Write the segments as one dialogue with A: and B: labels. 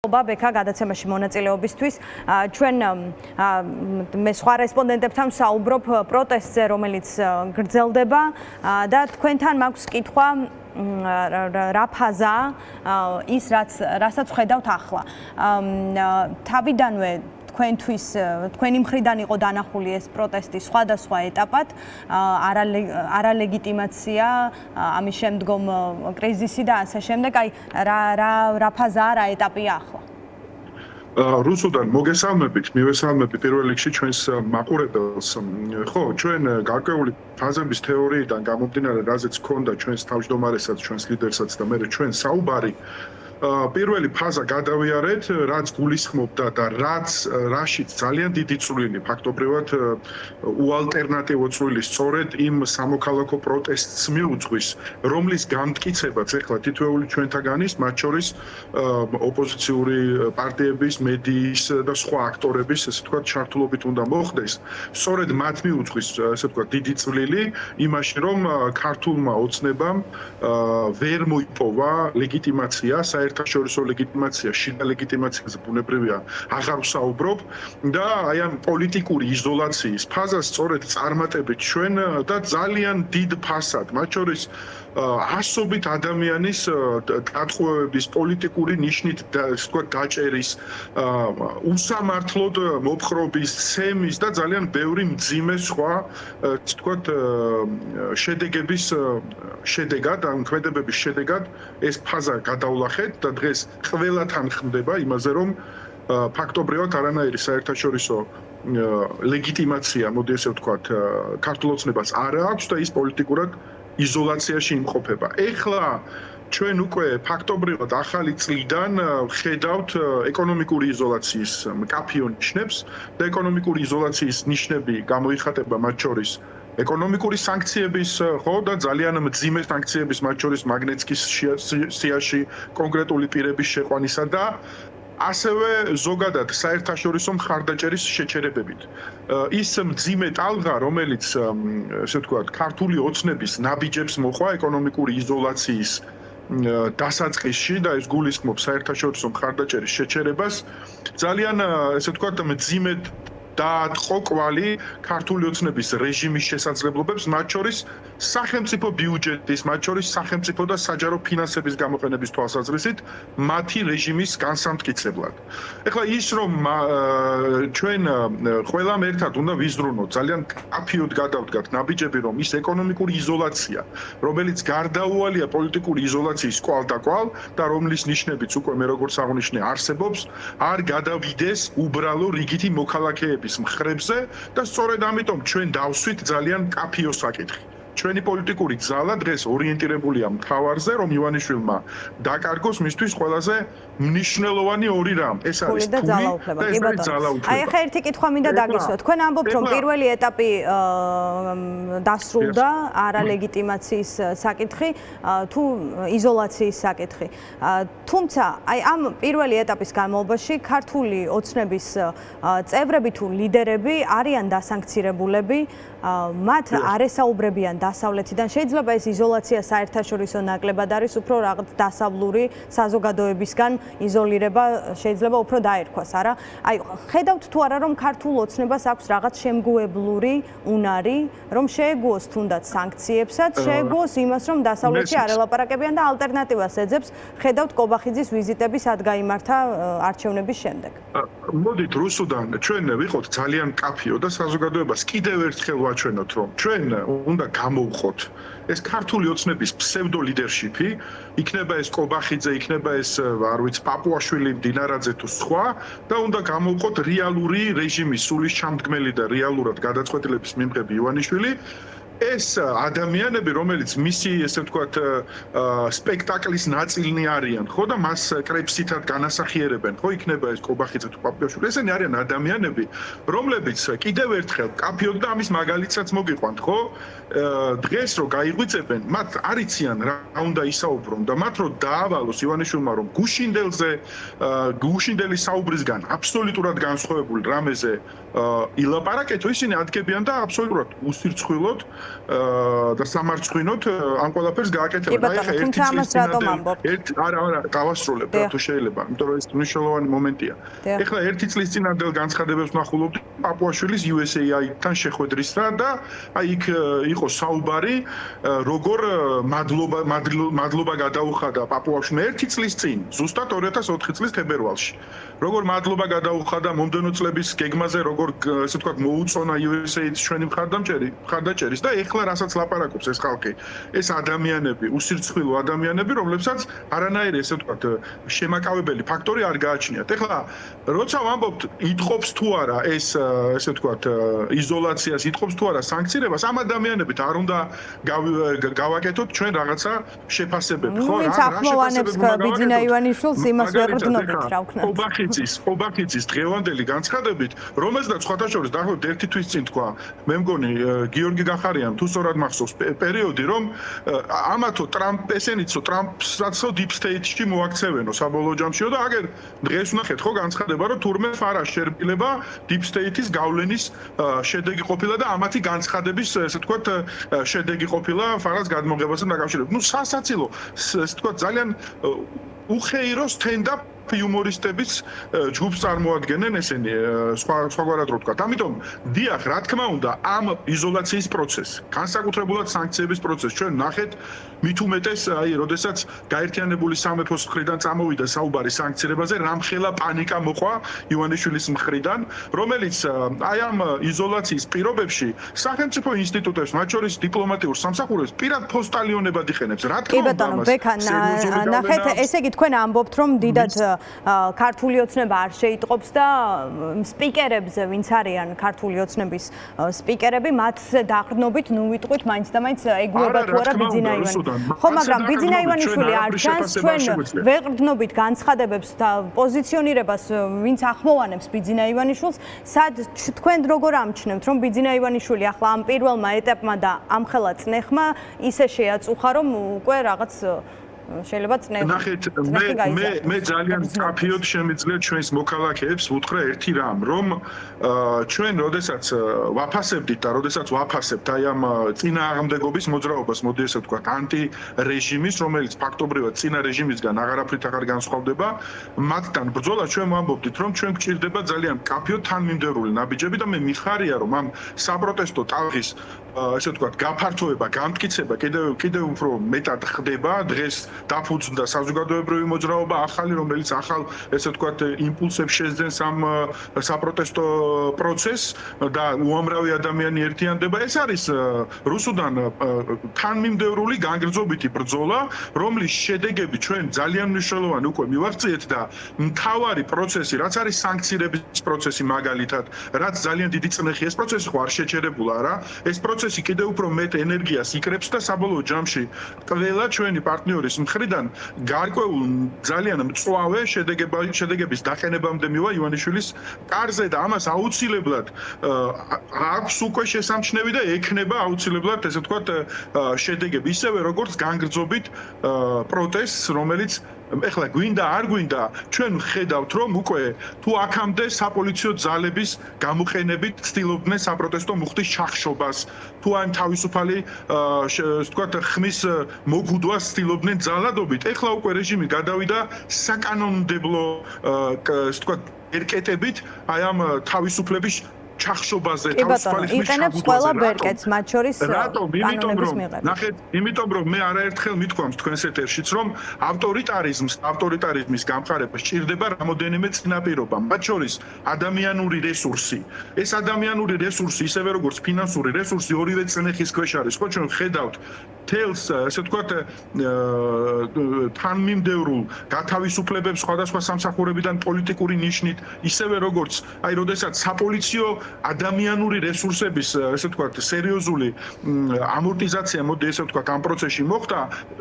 A: ბექა გადაცემაში მონაწილეობისთვის ჩვენ მე სხვა რესპონდენტებთან საუბრობ პროტესტზე, რომელიც გრძელდება და თქვენთან მაქვს კითხვა რა ფაზაა ის რასაც ხედავთ ახლა. თავიდანვე თქვენი მხრიდან იყო დანახული ეს პროტესტი სხვადასხვა ეტაპად, არალეგიტიმაცია, ამის შემდგომ კრიზისი და ასე შემდეგ. აი რა ფაზაა, რა ეტაპია ახლა?
B: რუსუდან მოგესალმებით, მივესალმები პირველ რიგში ჩვენს მაყურებელს. ხო, ჩვენ გარკვეული ფაზების თეორიიდან გამომდინარე, რაზეც ჰქონდა ჩვენს თავმჯდომარესაც, ჩვენს ლიდერსაც და მე ჩვენ საუბარი პირველი ფაზა გადავიარეთ, რაც გულისხმობდა და რაშიც ძალიან დიდი წვლილი ფაქტობრივად უალტერნატივო წვლილი სწორედ იმ სამოქალაქო პროტესტს მიუძღვის, რომლის გამტკიცებაც ახლა თითოეული ჩვენთაგანის, მათ შორის ოპოზიციური პარტიების, მედიის და სხვა აქტორების, ესე ვთქვათ, ჩართულობით უნდა მოხდეს. სწორედ მათ მიუძღვის, ესე ვთქვათ, დიდი წვლილი იმაში, რომ ქართულმა ოცნებამ ვერ მოიპოვა ლეგიტიმაცია, საერთაშორისო ლეგიტიმაცია, შიდა ლეგიტიმაციაზე ბუნებრივია აღარ ვსაუბრობ და აი ამ პოლიტიკური იზოლაციის ფაზას სწორედ წარმატებით ჩვენ და ძალიან დიდ ფასად, მათ შორის ასობით ადამიანის დატყვევების, პოლიტიკური ნიშნით ვთქვათ დაჭერის, უსამართლოდ მოპყრობის, ცემის და ძალიან ბევრი მძიმე სხვა ვთქვათ შედეგების შედეგად, ან ქმედებების შედეგად ეს ფაზა გადავლახეთ და დღეს ყველათან ხმდება იმაზე, რომ ფაქტობრივად არანაირი საერთაშორისო ლეგიტიმაცია, მოდი ესე ვთქვათ, ქართულ ოცნებას არ აქვს და ის პოლიტიკურად იზოლაციაში იმყოფება. ეხლა ჩვენ უკვე ფაქტობრივად ახალი წლიდან ხედავთ ეკონომიკური იზოლაციის მკაფიო ნიშნებს და ეკონომიკური izolacიის ნიშნები გამოიხატება მათ შორის ეკონომიკური სანქციების, ხო, და ძალიან მძიმე სანქციების, მათ შორის მაგნიტსკის სიაში კონკრეტული პირების შეყვანისა და ასევე ზოგადად საერთაშორისო მხარდაჭერის შეჩერებებით. ის მძიმე ტალღა, რომელიც, ესე ვთქვათ, ქართული ოცნების ნაბიჯებს მოყვა ეკონომიკური იზოლაციის დასაწყისში და ეს გულისხმობს საერთაშორისო მხარდაჭერის შეჩერებას, ძალიან, ესე ვთქვათ, მძიმე დაატყო კვალი ქართული ოცნების რეჟიმის შესაძლებლობებს, მათ შორის სახელმწიფო ბიუჯეტის, მათ შორის სახელმწიფო და საჯარო ფინანსების გამოყენების თვალსაზრისით მათი რეჟიმის განსამტკიცებლად. ეხლა ის რომ ჩვენ ყველამ ერთად უნდა ვიზრუნოთ, ძალიან კაფიოდ გადავდგათ ნაბიჯები, რომ ის ეკონომიკური იზოლაცია, რომელიც გარდაუვალია პოლიტიკური იზოლაციის კვალ და კვალ და რომლის ნიშნებიც უკვე მე როგორც აღნიშნე არსებობს, არ გადავიდეს უბრალო რიგითი მოქალაქეების მხრებზე და სწორედ ამიტომ ჩვენ დავსვით ძალიან კაფიო საკითხი. ჩვენი პოლიტიკური ძალა დღეს ორიენტირებულია მთავარზე, რომ ივანიშვილმა დაკარგოს მისთვის ყველაზე მნიშვნელოვანი ორი რამ. ეს არის
A: ფული და ძალაუფლება. კი ბატონო. აი ახლა ერთი კითხვა მინდა დაგისვათ. თქვენ ამბობთ, რომ პირველი ეტაპი დასრულდა, არალეგიტიმაციის საკითხი, თუ იზოლაციის საკითხი. თუმცა, აი ამ პირველი ეტაპის განმავლობაში ქართული ოცნების წევრები თუ ლიდერები არიან დასანქცირებულები, მათ არ ესაუბრებიან დასავლეთიდან. შეიძლება ეს იზოლაცია საერთაშორისო ნაკლებად არის, უფრო რაღაც დასავლური საზოგადოებისგან იზოლირება შეიძლება უფრო დაერქვას, არა? აი, ხედავთ თუ არა, რომ ქართულ ოცნებას აქვს რაღაც შემგუებლური უნარი, რომ შეეგუოს თუნდაც სანქციებსაც, შეეგუოს იმას, რომ დასავლეთში არ ელაპარაკებიან და ალტერნატივას ეძებს, ხედავთ კობახიძის ვიზიტები სად გაიმართა არჩევნების შემდეგ.
B: მოდით რუსუდან ჩვენ ვიყოთ ძალიან კაფიო და საზოგადოებას კიდევ ერთხელ ვაჩვენოთ, რომ ჩვენ უნდა გამოვხოთ ეს ქართული ოცნების ფსევდო ლიდერშიპი, იქნება ეს კობახიძე, იქნება ეს, არ ვიცი, პაპუაშვილი, დინარაძე თუ სხვა და უნდა გამოვხოთ რეალური რეჟიმის სულის ჩამდგმელი და რეალურად გადაწყვეტილების მიმღები ივანიშვილი. ეს ადამიანები, რომელიც მისი, ესე ვთქვათ, სპექტაკლის ნაწილნი არიან, ხო და მას კრებსითად განასახიერებენ, ხო, იქნება ეს კობახიძე თუ პაპუაშვილი. ესენი არიან ადამიანები, რომლებიც კიდევ ერთხელ კაფიოდ და ამის მაგალითსაც მოგიყვანთ, ხო? დღეს რო გაიღვიძებენ, მათ არ იციან რა უნდა ისაუბრონ და მათ რო დაავალოს ივანიშვილმა, რომ გუშინდელი საუბრისგან აბსოლუტურად განსხვავებულ რამეზე ილაპარაკეთო, ისინი ადგებიან და აბსოლუტურად უსირცხვილოდ და სამარცხვინოდ ამ ყველაფერს გააკეთებენ.
A: კი ბატონო, თუმცა ამას რატომ ამბობთ?
B: არა, გავასრულებ რა თუ შეიძლება, იმიტომ რომ ეს მნიშვნელოვანი მომენტია. ეხლა 1 წლის წინანდელ განცხადებებს ვნახულობთ პაპუაშვილის USAID-თან შეხვედრისა და აი იქ იყო საუბარი, როგორ მადლობა გადაუხადა პაპუაშვილმა 1 წლის წინ, ზუსტად 2004 წლის თებერვალში. როგორ მადლობა გადაუხადა მომდენო წლების გეგმაზე, როგორ ესე ვთქვათ მოუწონა USAID-ს ჩვენი მხარდაჭერის და ეხლა რასაც ლაპარაკობს ეს ხალხი, ეს ადამიანები, უსირცხვილო ადამიანები, რომლებსაც არანაირი ესე ვთქვათ შემაკავებელი ფაქტორი არ გააჩნიათ. ეხლა როცა ვამბობთ, იტყობს თუ არა ეს ესე ვთქვათ იზოლაციას, იტყობს თუ არა სანქცირებას, ამ ადამიანებით არ უნდა გავაკეთოთ ჩვენ რაღაცა შეფასებები, ხო?
A: ვინც ახმოვანებს ბიძინა ივანიშვილს, იმას ვერ გრძნობით, რა ვქნათ.
B: ობახიძის დღევანდელი განცხადებით, რომელსაც სხვათა შორის დაახლოებით 1 თვის წინ თქვა, მე მგონი გიორგი გახარიამ თუ სწორად მახსოვს პერიოდი, რომ ამათო ესენიცო ტრამპსაც deep state-ში მოაქცევენო საბოლოო ჯამშიო და აგერ დღეს ვნახეთ ხო განცხადება, რომ თურმე ფარა შერბილება deep state-ის გავლენის შედეგი ყოფილა და ამათი განცხადების ესე ვთქვათ შედეგი ყოფილა ფარას გადმოღებასთან დაკავშირებით. სასაცილო ესე ვთქვათ ძალიან უხეირო stand-up იუმორისტების ჯგუფს წარმოადგენენ ესენი სხვაგვარად რო ვთქვათ. ამიტომ დიახ, რა თქმა უნდა, ამ იზოლაციის პროცესს, განსაკუთრებულად სანქციების პროცესს ჩვენ ნახეთ მით უმეტეს, აი, როდესაც გაერთიანებული სამეფოს მხრიდან წამოვიდა საუბარი სანქცირებაზე, რამხელა პანიკა მოყვა ივანიშვილის მხრიდან, რომელიც აი ამ იზოლაციის პირობებში სახელმწიფო ინსტიტუტებს, მათ შორის დიპლომატიურ სამსახურებს პირად პოსტალიონებად იხენებს. რა თქმა უნდა,
A: ბატონო, ბექან, ნახეთ, ესე იგი თქვენ ამბობთ, რომ დიდად ქართული ოცნება არ შეიტყობს და სპიკერებზე, ვინც არიან ქართული ოცნების სპიკერები, მათზე დაყრდნობით, ნუ ვიტყვით, მაინც და მაინც ეგუება თუ არა ბიძინა ივანიშვილი. ხო, მაგრამ ბიძინა ივანიშვილი არ ჩანს, ჩვენ ვერ ყრდნობით განცხადებებს და პოზიციონირებას, ვინც ახმოვანებს ბიძინა ივანიშვილს, სად თქვენ როგორ ამჩნევთ, რომ ბიძინა ივანიშვილი ახლა ამ პირველმა ეტაპმა და ამხელა წნეხმა ისე შეაწუხა, რომ უკვე რაღაც შეიძლება
B: ნახეთ, მე ძალიან კაფიოდ შემიძლია ჩვენს მოქალაქეებს ვუთხრა ერთი რამ, რომ ჩვენ როდესაც ვაფასებდით და როდესაც ვაფასებთ აი ამ წინააღმდეგობის მოძრაობას, მოდი ესე ვთქვათ, ანტირეჟიმის, რომელიც ფაქტობრივად წინა რეჟიმისგან აღარაფრით აღარ განსხვავდება, მათთან ბრძოლას ჩვენ ვამბობდით, რომ ჩვენ გვჭირდება ძალიან კაფიოდ თანმიმდევრული ნაბიჯები და მე მიხარია, რომ ამ საპროტესტო ტალღის ესე ვთქვათ, გაფართოება, გამტკიცება კიდევ უფრო მეტად ხდება დღეს დაფუძნდა საზოგადოებრივი მოძრაობა ახალი, რომელიც ახალ ესე ვთქვათ იმპულსებს შეძენს ამ საპროტესტო პროცესს და უამრავი ადამიანი ერთიანდება. ეს არის რუსუდან თანმიმდევრული განგრძობითი ბრძოლა, რომლის შედეგები ჩვენ ძალიან მნიშვნელოვანი უკვე მივაღწიეთ და მთავარი პროცესი, რაც არის სანქცირების პროცესი მაგალითად, რაც ძალიან დიდი წნეხი ეს პროცესი ხო არ შეჩერებულა რა. ეს პროცესი კიდევ უფრო მეტ ენერგიას იკრებს და საბოლოო ჯამში ყველა ჩვენი პარტნიორის მხრიდან გარკვეულ ძალიან მწვავე შედეგების დაყენებამდე მივა ივანიშვილის კარზე და ამას აუცილებლად აქვს უკვე შესამჩნევი და ექნება აუცილებლად ესე ვთქვათ შედეგები ისევე როგორც განგრძობით პროტესტს, რომელიც ეხლა გვინდა არ გვინდა ჩვენ ვხედავთ რომ უკვე თუ აქამდე საპოლიციო ძალების გამოყენებით ცდილობდნენ საპროტესტო მუხტის ჩახშობას თუ ან თავისუფალი ვთქვათ ხმის მოგუდვას ცდილობდნენ ძალადობით ეხლა უკვე რეჟიმი გადავიდა საკანონმდებლო ვთქვათ ერკეტებით აი ამ თავისუფლების ჩახშობაზე თავისუფალი ხმის
A: იყენებს ყველა ბერკეტს მათ შორის
B: რატომ? იმიტომ რომ მე არაერთხელ მithქვამს თქვენს ეთერშიც რომ ავტორიტარიზმის გამყარება სჭირდება რამოდენიმე წინაპირობა მათ შორის ადამიანური რესურსი ეს ადამიანური რესურსი ისევე როგორც ფინანსური რესურსი ორივე წნეხის ქვეშ არის ხო ჩვენ ხედავთ თელს ესე ვთქვათ თანმიმდევრულ გათავისუფლებებს სხვადასხვა სამსახურებიდან პოლიტიკური ნიშნით ისევე როგორც აი როდესაც საპოლიციო ადამიანური რესურსების ესე ვთქვათ სერიოზული ამორტიზაცია მოდი ესე ვთქვათ ამ პროცესში მოხდა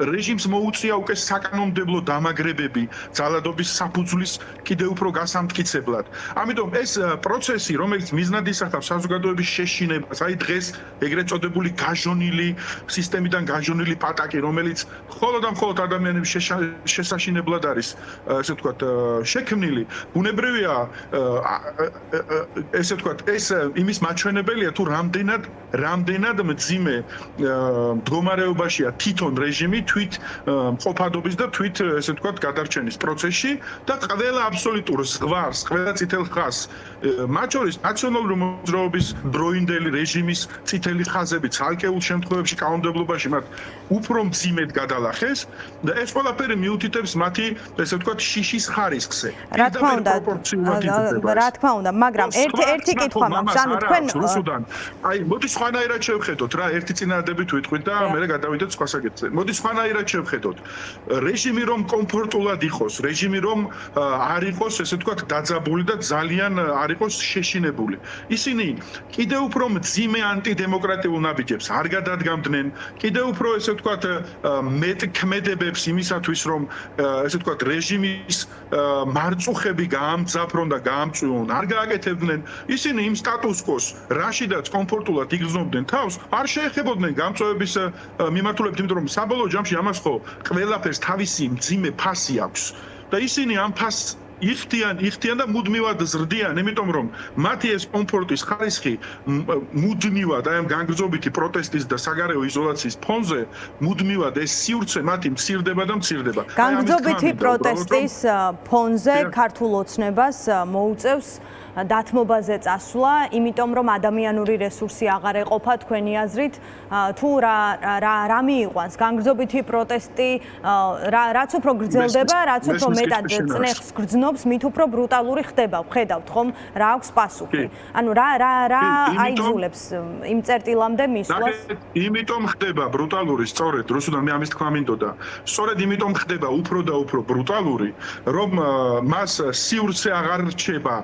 B: რეჟიმს მოუწია უკვე საკანონმდებლო დამაგრებები ძალადობის საფუძვლის კიდევ უფრო გასამტკიცებლად ამიტომ ეს პროცესი რომელიც მიზნად ისახავს საზოგადოების შეშინებას აი დღეს ეგრეთ წოდებული გაჟონილი სისტემიდან დაჟუნილი პატაკი, რომელიც მხოლოდ და მხოლოდ ადამიანების შესაშინებლად არის, ესე ვთქვათ, შექმნილი. ბუნებრივია, ესე ვთქვათ, ეს იმის მაჩვენებელია თუ რამდენად მძიმე მდგომარეობაშია თვითონ რეჟიმი თვით მყოფადობის და თვით, ესე ვთქვათ, გადარჩენის პროცესში და ყველა აბსოლუტურ ზღვარს, ყველა წითელ ხაზს, მათ შორის ნაციონალური მოძრაობის დროინდელი რეჟიმის წითელი ხაზები ცალკეულ შემთხვევებში კანონმდებლობაში მათ უფრო მძიმედ გადალახეს და ეს ყველაფერი მიუთითებს მათი, ესე ვთქვათ, შიშის ხარისხზე.
A: რა თქმა უნდა, მაგრამ ერთი კითხვა მაქვს, ანუ თქვენ
B: რუსუდან, აი, მოდი სხვანაირად შევხედოთ რა, ერთი წინადადებით ვიტყვით და მე გადავიდეთ სხვა საკითხზე. მოდი სხვანაირად შევხედოთ. რეჟიმი რომ კომფორტულად იყოს, რეჟიმი რომ არ იყოს, ესე ვთქვათ, დაძაბული და ძალიან არ იყოს შეშინებული. ისინი კიდევ უფრო მძიმე ანტიდემოკრატიულ ნაბიჯებს არ გადადგამდნენ, კიდევ უფრო, ესე ვთქვათ, მეტ ქმედებებს იმისათვის, რომ, ესე ვთქვათ, რეჟიმის მარწუხები გაამძაფრონ და გაამწვიონ, არ გააკეთებდნენ. ისინი იმ სტატუს-კვოს, რაშიდაც კომფორტულად იგრძნობდნენ თავს, არ შეეხებოდნენ გამწვევების მიმართულებით, იმიტომ რომ საბოლოო ჯამში ამას ხო ყველაფერს თავისი მძიმე ფასი აქვს და ისინი ამ ფასს იხდიან და მუდმივად ზრდიან, იმიტომ რომ მათი ეს კომფორტის ხარისხი მუდმივად აი ამ განგრძობითი პროტესტის და საგარეო იზოლაციის ფონზე მუდმივად ეს სივრცე მათი მცირდება და მცირდება.
A: განგრძობითი პროტესტის ფონზე ქართულ ოცნებას მოუწევს დათმობაზე წასვლა, იმიტომ რომ ადამიანური რესურსი აღარ ეყოფა თქვენი აზრით, თუ რა მიიყვანს განგრძობითი პროტესტი, რაც უფრო გრძელდება, რაც უფრო მეტად წნეხს გრძნობს, მით უფრო ბრუტალური ხდება, ვხედავთ ხომ, რა აქვს პასუხი. ანუ რა აიძულებს იმ წერტილამდე მისვლას?
B: იმიტომ ხდება ბრუტალური, სწორედ, რუსუდან მე ამის თქვა მინდოდა. სწორედ იმიტომ ხდება უფრო და უფრო ბრუტალური, რომ მას სივრცე აღარ რჩება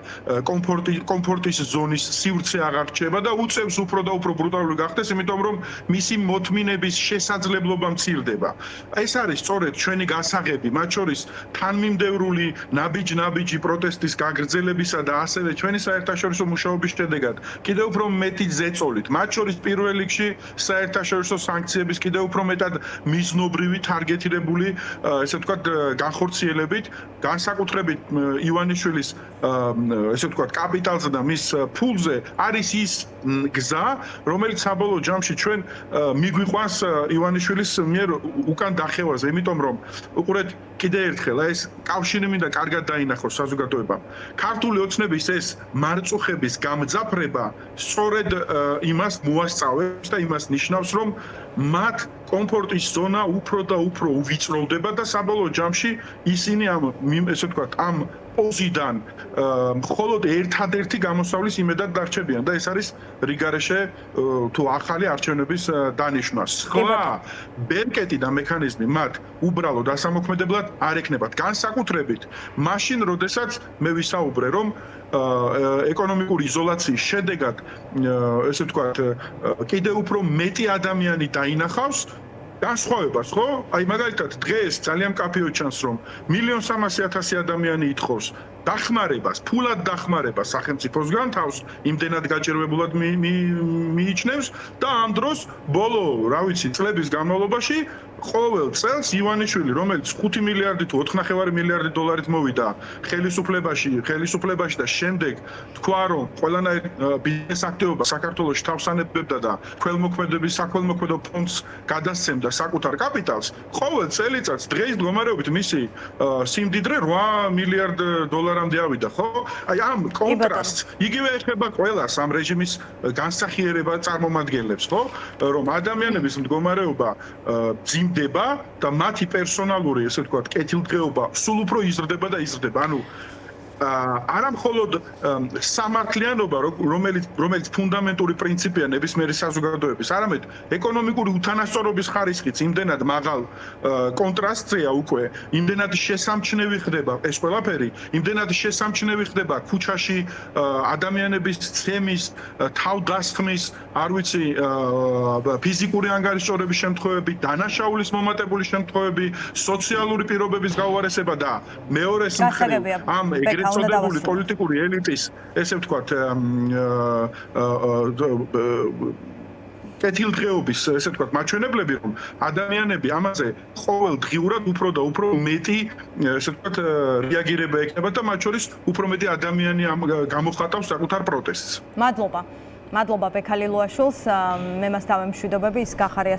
B: კომფორტის ზონის სივრცე აღარ რჩება და უწევს უფრო და უფრო ბრუტალური გახდეს, იმიტომ რომ მისი მოთმინების შესაძლებლობა მცირდება. ეს არის სწორედ ჩვენი გასაღები, მათ შორის თანმიმდევრული ნაბიჯ-ნაბიჯი პროტესტის გაგრძელებისა და ასევე ჩვენი საერთაშორისო მუშაობის შედეგად კიდევ უფრო მეტი ზეწოლით, მათ შორის პირველ რიგში საერთაშორისო სანქციების კიდევ უფრო მეტად მიზნობრივი თარგეტირებული, ესე ვთქვათ, განხორციელებით, განსაკუთრებით ივანიშვილის, ესე ვთქვათ, კაპიტალზე და მის ფულზე არის ის გზა, რომელიც საბოლოო ჯამში ჩვენ მიგვიყვანს ივანიშვილის მიერ უკან დახევაზე, იმიტომ რომ უყურეთ კიდე ერთხელ ეს კავშირი მინდა კარგად დაინახოს საზოგადოებამ. ქართული ოცნების ეს მარწუხების გამძაფრება სწორედ იმას მოასწავებს და იმას ნიშნავს, რომ მათ კომფორტის ზონა უფრო და უფრო uvicrოვდება და საბოლოო ჯამში ისინი ესე ვთქვათ, ამ პოზიდან მხოლოდ ერთადერთი გამოსავლის იმედად დარჩებიან და ეს არის რიგარეშე თუ ახალი არჩევნების დანიშვნა. სხვა ბერკეტი და მექანიზმი მათ უბრალოდ ასამოქმედებლად არ ექნებათ. განსაკუთრებით მაშინ, როდესაც მე ვისაუბრე, რომ ეკონომიკური იზოლაციის შედეგად, ესე ვთქვათ, კიდევ უფრო მეტი ადამიანი დაინახავს განსხვავებას, ხო? აი მაგალითად დღეს ძალიან მკაფიოდ ჩანს, რომ 1,300,000 ადამიანი ითხოვს დახმარებას, ფულად დახმარებას სახელმწიფოსგან თავს იმდენად გაჭირვებულად მიიჩნევს და ამ დროს ბოლო, რა ვიცი, წლების განმავლობაში ყოველ წელს ივანიშვილი, რომელიც 5 მილიარდი თუ 4.5 მილიარდი დოლარით მოვიდა ხელისუფლებაში და შემდეგ თქვა, რომ ყველანაირ ბიზნეს აქტივობა საქართველოში თავსანებებდა და საქველმოქმედო ფონდს გადასცემდა საკუთარ კაპიტალს, ყოველ წელიწადს დღეის მდგომარეობით მისი სიმდიდრე 8 მილიარდ დოლარამდე ავიდა, ხო? აი ამ კონტრასტს იგივე ეხება ყველას ამ რეჟიმის განსახიერება წარმომადგენლებს, ხო? რომ ადამიანების მდგომარეობა მძიმდება და მათი პერსონალური, ესე ვთქვათ, კეთილდღეობა სულ უფრო იზრდება და იზრდება. ანუ არა მხოლოდ სამართლიანობა, რომელიც ფუნდამენტური პრინციპია ნებისმიერი საზოგადოების, არამედ ეკონომიკური უთანასწორობის ხარისხიც იმდენად მაღალ კონტრასტზეა უკვე, იმდენად შესამჩნევი ხდება ეს ყველაფერი, იმდენად შესამჩნევი ხდება ქუჩაში ადამიანების ცემის, თავდასხმის, არ ვიცი, ფიზიკური ანგარიშწორების შემთხვევები, დანაშაულის მომატებული შემთხვევები, სოციალური პირობების გაუარესება და მეორეს მხრივ ამ წოდებული პოლიტიკური ელიტის, ესე ვთქვათ, კეთილდღეობის ესე ვთქვათ მაჩვენებლები, რომ ადამიანები ამაზე ყოველდღიურად უფრო და უფრო მეტი ესე ვთქვათ რეაგირება ექნება და მათ შორის უფრო მეტი ადამიანი გამოხატავს საკუთარ პროტესტს.
A: მადლობა ბექალილუაშვილს, მე მას დავემშვიდობები, ის გახარია